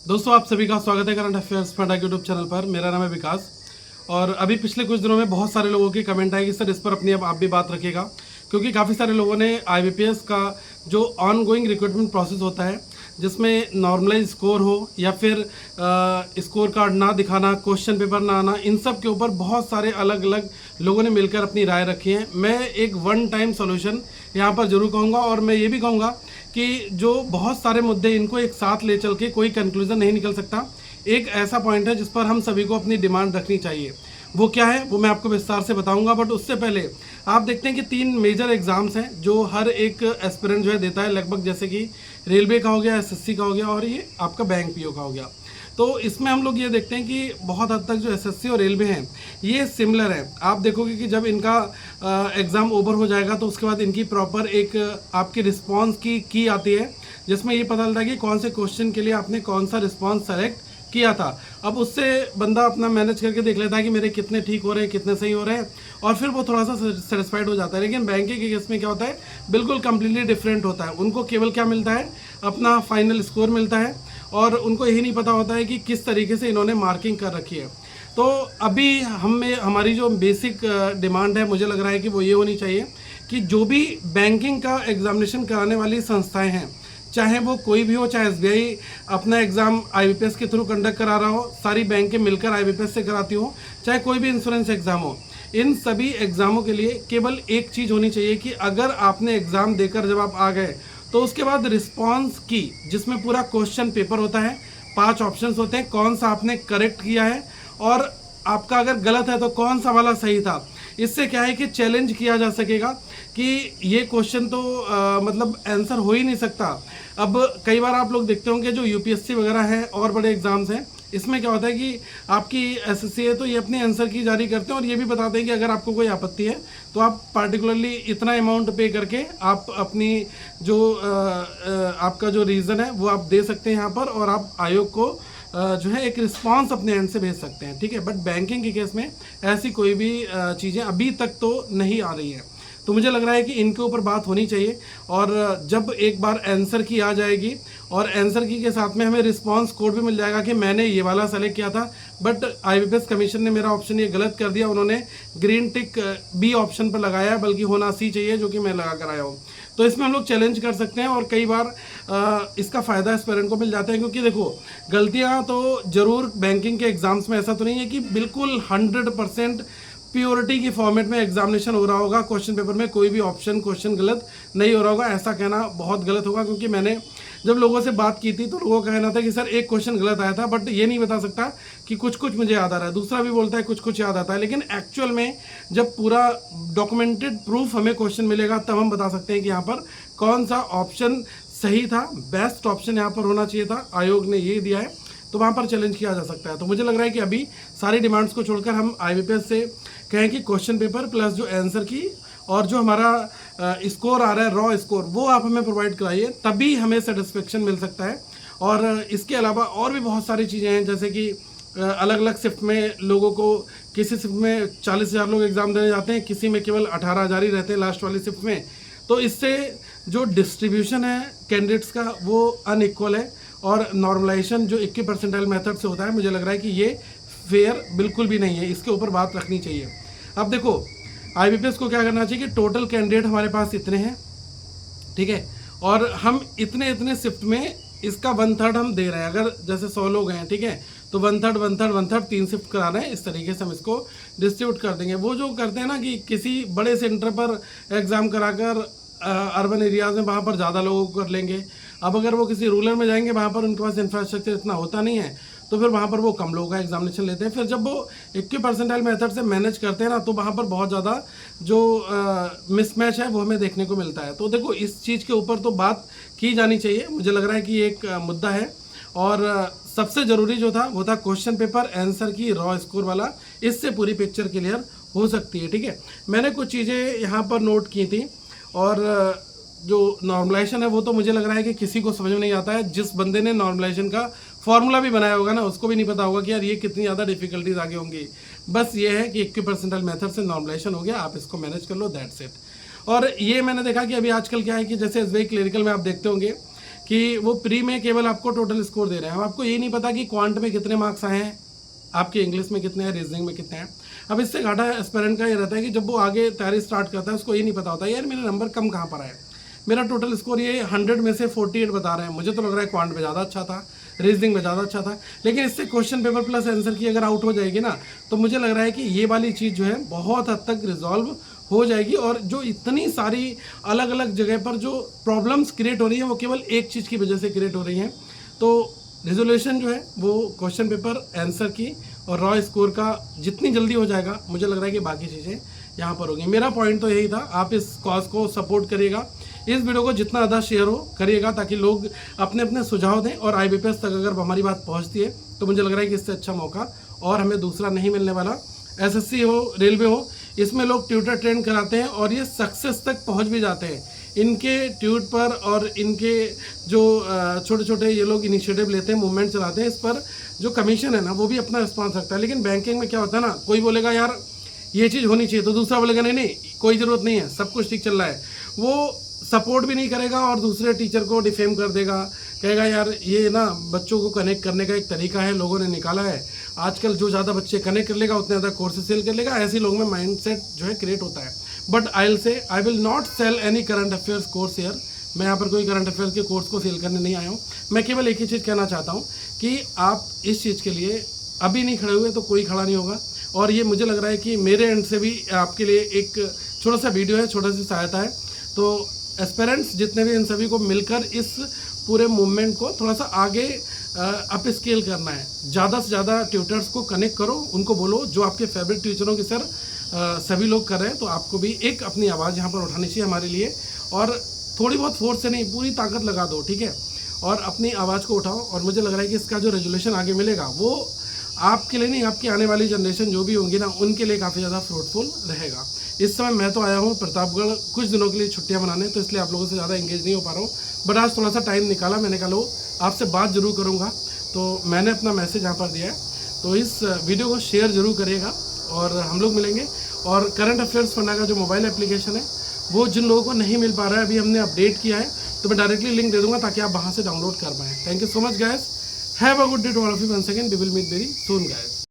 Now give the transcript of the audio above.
दोस्तों आप सभी का स्वागत है current affairs funda YouTube channel पर। मेरा नाम है विकास और अभी पिछले कुछ दिनों में बहुत सारे लोगों की कमेंट आई कि सर इस पर अपनी अब आप भी बात रखिएगा, क्योंकि काफ़ी सारे लोगों ने आईबीपीएस का जो ऑनगोइंग रिक्रूटमेंट प्रोसेस होता है जिसमें नॉर्मलाइज स्कोर हो या फिर स्कोर कार्ड ना दिखाना, क्वेश्चन पेपर ना आना, इन सब के ऊपर बहुत सारे अलग अलग लोगों ने मिलकर अपनी राय रखी है। मैं एक वन टाइम सॉल्यूशन यहाँ पर जरूर कहूँगा और मैं ये भी कहूँगा कि जो बहुत सारे मुद्दे इनको एक साथ ले चल के कोई कंक्लूजन नहीं निकल सकता। एक ऐसा पॉइंट है जिस पर हम सभी को अपनी डिमांड रखनी चाहिए। वो क्या है वो मैं आपको विस्तार से बताऊंगा, बट उससे पहले आप देखते हैं कि 3 मेजर एग्जाम्स हैं जो हर एक एस्पिरेंट जो है देता है लगभग, जैसे कि रेलवे का हो गया, एसएससी का हो गया और ये आपका बैंक पीओ का हो गया। तो इसमें हम लोग ये देखते हैं कि बहुत हद तक जो एसएससी और रेलवे हैं ये सिमिलर है। आप देखोगे कि जब इनका एग्ज़ाम ओवर हो जाएगा तो उसके बाद इनकी प्रॉपर एक आपकी रिस्पांस की आती है, जिसमें ये पता चलता है कि कौन से क्वेश्चन के लिए आपने कौन सा रिस्पांस सेलेक्ट किया था। अब उससे बंदा अपना मैनेज करके देख लेता है कि मेरे कितने ठीक हो रहे हैं, कितने सही हो रहे हैं, और फिर वो थोड़ा सा सेटिस्फाइड हो जाता है। लेकिन बैंकिंग के केस में क्या होता है, बिल्कुल कम्प्लीटली डिफरेंट होता है। उनको केवल क्या मिलता है, अपना फाइनल स्कोर मिलता है और उनको यही नहीं पता होता है कि किस तरीके से इन्होंने मार्किंग कर रखी है। तो अभी हमारी जो बेसिक डिमांड है, मुझे लग रहा है कि वो ये होनी चाहिए कि जो भी बैंकिंग का एग्जामिनेशन कराने वाली संस्थाएं हैं, चाहे वो कोई भी हो, चाहे एसबीआई अपना एग्ज़ाम आईबीपीएस के थ्रू कंडक्ट करा रहा हो, सारी बैंकें मिलकर आईबीपीएस से कराती हो, चाहे कोई भी इंश्योरेंस एग्ज़ाम हो, इन सभी एग्ज़ामों के लिए केवल एक चीज़ होनी चाहिए कि अगर आपने एग्ज़ाम देकर जब आप आ गए तो उसके बाद रिस्पॉन्स की, जिसमें पूरा क्वेश्चन पेपर होता है, 5 ऑप्शंस होते हैं, कौन सा आपने करेक्ट किया है और आपका अगर गलत है तो कौन सा वाला सही था। इससे क्या है कि चैलेंज किया जा सकेगा कि ये क्वेश्चन तो मतलब आंसर हो ही नहीं सकता। अब कई बार आप लोग देखते होंगे जो यूपीएससी वगैरह है और बड़े एग्जाम्स हैं, इसमें क्या होता है कि आपकी एसएससी है तो ये अपने आंसर की जारी करते हैं और ये भी बताते हैं कि अगर आपको कोई आपत्ति है तो आप पार्टिकुलरली इतना अमाउंट पे करके आप अपनी जो आपका जो रीज़न है वो आप दे सकते हैं यहाँ पर, और आप आयोग को जो है एक रिस्पांस अपने एंड से भेज सकते हैं, ठीक है। बट बैंकिंग के केस में ऐसी कोई भी चीज़ें अभी तक तो नहीं आ रही है। तो मुझे लग रहा है कि इनके ऊपर बात होनी चाहिए, और जब एक बार आंसर की आ जाएगी और आंसर की के साथ में हमें रिस्पांस कोड भी मिल जाएगा कि मैंने ये वाला सेलेक्ट किया था बट आईबीपीएस कमीशन ने मेरा ऑप्शन ये गलत कर दिया, उन्होंने ग्रीन टिक बी ऑप्शन पर लगाया है, बल्कि होना सी चाहिए जो कि मैं लगा कर आया हूँ। तो इसमें हम लोग चैलेंज कर सकते हैं और कई बार इसका फ़ायदा एस्पिरेंट को मिल जाता है, क्योंकि देखो गलतियाँ तो ज़रूर बैंकिंग के एग्ज़ाम्स में ऐसा तो नहीं है कि बिल्कुल 100% प्योरिटी की फॉर्मेट में एग्जामिनेशन हो रहा होगा, क्वेश्चन पेपर में कोई भी क्वेश्चन गलत नहीं हो रहा होगा। ऐसा कहना बहुत गलत होगा, क्योंकि मैंने जब लोगों से बात की थी तो लोगों का कहना था कि सर एक क्वेश्चन गलत आया था, बट ये नहीं बता सकता कि कुछ कुछ मुझे याद आ रहा है, दूसरा भी बोलता है कुछ कुछ याद आता है। लेकिन एक्चुअल में जब पूरा डॉक्यूमेंटेड प्रूफ हमें क्वेश्चन मिलेगा तब हम बता सकते हैं कि यहाँ पर कौन सा ऑप्शन सही था, बेस्ट ऑप्शन यहाँ पर होना चाहिए था, आयोग ने ये दिया है, तो वहाँ पर चैलेंज किया जा सकता है। तो मुझे लग रहा है कि अभी सारी डिमांड्स को छोड़कर हम आईबीपीएस से कहें कि क्वेश्चन पेपर प्लस जो आंसर की और जो हमारा स्कोर आ रहा है, रॉ स्कोर, वो आप हमें प्रोवाइड कराइए, तभी हमें सेटिस्फेक्शन मिल सकता है। और इसके अलावा और भी बहुत सारी चीज़ें हैं, जैसे कि अलग अलग शिफ्ट में लोगों को, किसी शिफ्ट में 40,000 लोग एग्ज़ाम देने जाते हैं, किसी में केवल 18,000 ही रहते हैं लास्ट वाली शिफ्ट में। तो इससे जो डिस्ट्रीब्यूशन है कैंडिडेट्स का वो अनइक्वल है, और नॉर्मलाइजेशन जो 21 परसेंटाइल मेथड से होता है, मुझे लग रहा है कि ये फेयर बिल्कुल भी नहीं है, इसके ऊपर बात रखनी चाहिए। अब देखो आईबीपीएस को क्या करना चाहिए कि टोटल कैंडिडेट हमारे पास इतने हैं, ठीक है, और हम इतने इतने शिफ्ट में इसका 1/3 हम दे रहे हैं। अगर जैसे 100 लोग हैं, ठीक है, तो 1/3 1/3 1/3 3 शिफ्ट करा रहे हैं, इस तरीके से हम इसको डिस्ट्रीब्यूट कर देंगे। वो जो करते हैं ना कि किसी बड़े सेंटर पर एग्ज़ाम कराकर अर्बन एरियाज़ में वहाँ पर ज़्यादा लोगों को कर लेंगे। अब अगर वो किसी रूरल में जाएंगे, वहाँ पर उनके पास इंफ्रास्ट्रक्चर इतना होता नहीं है, तो फिर वहाँ पर वो कम लोगों का एग्जामिनेशन लेते हैं। फिर जब वो 21 परसेंटाइल मेथड से मैनेज करते हैं ना, तो वहाँ पर बहुत ज़्यादा जो मिसमैच है वो हमें देखने को मिलता है। तो देखो इस चीज़ के ऊपर तो बात की जानी चाहिए, मुझे लग रहा है कि ये एक मुद्दा है। और सबसे ज़रूरी जो था वो था क्वेश्चन पेपर आंसर की रॉ स्कोर वाला, इससे पूरी पिक्चर क्लियर हो सकती है, ठीक है। मैंने कुछ चीज़ें यहाँ पर नोट की थी, और जो नॉर्मलाइजेशन है वो तो मुझे लग रहा है कि किसी को समझ में नहीं आता है। जिस बंदे ने नॉर्मलाइजेशन का फॉर्मूला भी बनाया होगा ना, उसको भी नहीं पता होगा कि यार ये कितनी ज़्यादा डिफिकल्टीज आगे होंगी। बस ये है कि 21 परसेंटाइल मेथड से नॉर्मलाइजेशन हो गया, आप इसको मैनेज कर लो, दैट्स इट। और ये मैंने देखा कि अभी आजकल क्या है कि जैसे एसबीआई क्लरिकल में आप देखते होंगे कि वो प्री में केवल आपको टोटल स्कोर दे रहे हैं। अब आपको ये नहीं पता कि क्वांट में कितने मार्क्स आए हैं, आपके इंग्लिश में कितने हैं, रीजनिंग में कितने हैं। अब इससे घाटा एस्पिरेंट का ये रहता है कि जब वो आगे तैयारी स्टार्ट करता है उसको ये नहीं पता होता यार मेरे नंबर कम कहाँ पर आए, मेरा टोटल स्कोर ये 100 में से 48 बता रहे हैं, मुझे तो लग रहा है क्वांट में ज़्यादा अच्छा था, रीजनिंग में ज़्यादा अच्छा था। लेकिन इससे क्वेश्चन पेपर प्लस आंसर की अगर आउट हो जाएगी ना, तो मुझे लग रहा है कि ये वाली चीज़ जो है बहुत हद तक रिजॉल्व हो जाएगी। और जो इतनी सारी अलग अलग जगह पर जो प्रॉब्लम्स क्रिएट हो रही है वो केवल एक चीज़ की वजह से क्रिएट हो रही हैं। तो रिजोल्यूशन जो है वो क्वेश्चन पेपर आंसर की और रॉ स्कोर का जितनी जल्दी हो जाएगा, मुझे लग रहा है कि बाकी चीज़ें यहाँ पर होंगी। मेरा पॉइंट तो यही था, आप इस कॉज को सपोर्ट करिएगा, इस वीडियो को जितना ज़्यादा शेयर हो करिएगा ताकि लोग अपने अपने सुझाव दें। और IBPS तक अगर हमारी बात पहुँचती है तो मुझे लग रहा है कि इससे अच्छा मौका और हमें दूसरा नहीं मिलने वाला। SSC हो, रेलवे हो, इसमें लोग ट्यूटर ट्रेन कराते हैं और ये सक्सेस तक पहुँच भी जाते हैं। इनके ट्यूट पर और इनके जो छोटे छोटे ये लोग इनिशिएटिव लेते हैं, मूवमेंट चलाते हैं, इस पर जो कमीशन है ना वो भी अपना रिस्पॉन्स रखता है। लेकिन बैंकिंग में क्या होता है ना, कोई बोलेगा यार ये चीज़ होनी चाहिए तो दूसरा बोलेगा नहीं नहीं कोई ज़रूरत नहीं है, सब कुछ ठीक चल रहा है। वो सपोर्ट भी नहीं करेगा और दूसरे टीचर को डिफेम कर देगा, कहेगा यार ये ना बच्चों को कनेक्ट करने का एक तरीका है, लोगों ने निकाला है, आजकल जो ज़्यादा बच्चे कनेक्ट कर लेगा उतने ज़्यादा कोर्सेज सेल कर लेगा। ऐसे लोगों में माइंडसेट जो है क्रिएट होता है। But I will not sell any current affairs course here. मैं यहाँ पर कोई करंट अफेयर्स के कोर्स को सेल करने नहीं आया हूँ। मैं केवल एक ही चीज़ कहना चाहता हूँ कि आप इस चीज़ के लिए अभी नहीं खड़े हुए तो कोई खड़ा नहीं होगा। और ये मुझे लग रहा है कि मेरे एंड से भी आपके लिए एक छोटा सा वीडियो है, छोटा सी सहायता है। तो एस्पिरेंट्स जितने भी, इन सभी को मिलकर इस पूरे मूवमेंट को थोड़ा सा आगे अप स्केल करना है। ज़्यादा से ज़्यादा ट्यूटर्स को कनेक्ट करो, उनको बोलो जो आपके फेवरेट टीचरों की सर सभी लोग कर रहे हैं, तो आपको भी एक अपनी आवाज़ यहाँ पर उठानी चाहिए हमारे लिए। और थोड़ी बहुत फोर्स से नहीं, पूरी ताकत लगा दो, ठीक है, और अपनी आवाज़ को उठाओ। और मुझे लग रहा है कि इसका जो रेजोल्यूशन आगे मिलेगा वो आपके लिए नहीं, आपकी आने वाली जनरेशन जो भी होंगी ना उनके लिए काफ़ी ज़्यादा फ्रूटफुल रहेगा। इस समय मैं तो आया हूँ प्रतापगढ़ कुछ दिनों के लिए छुट्टियाँ मनाने, तो इसलिए आप लोगों से ज़्यादा एंगेज नहीं हो पा रहा हूँ। बट आज थोड़ा सा टाइम निकाला, मैंने कहा लो आपसे बात ज़रूर करूँगा, तो मैंने अपना मैसेज यहाँ पर दिया है। तो इस वीडियो को शेयर ज़रूर करिएगा और हम लोग मिलेंगे। और करंट अफेयर्स फंडा का जो मोबाइल एप्लीकेशन है वो जिन लोगों को नहीं मिल पा रहा है, अभी हमने अपडेट किया है, तो मैं डायरेक्टली लिंक दे दूँगा ताकि आप वहाँ से डाउनलोड कर पाएँ। Thank you so much guys, have a good day to all of you. Once again we will meet very soon guys.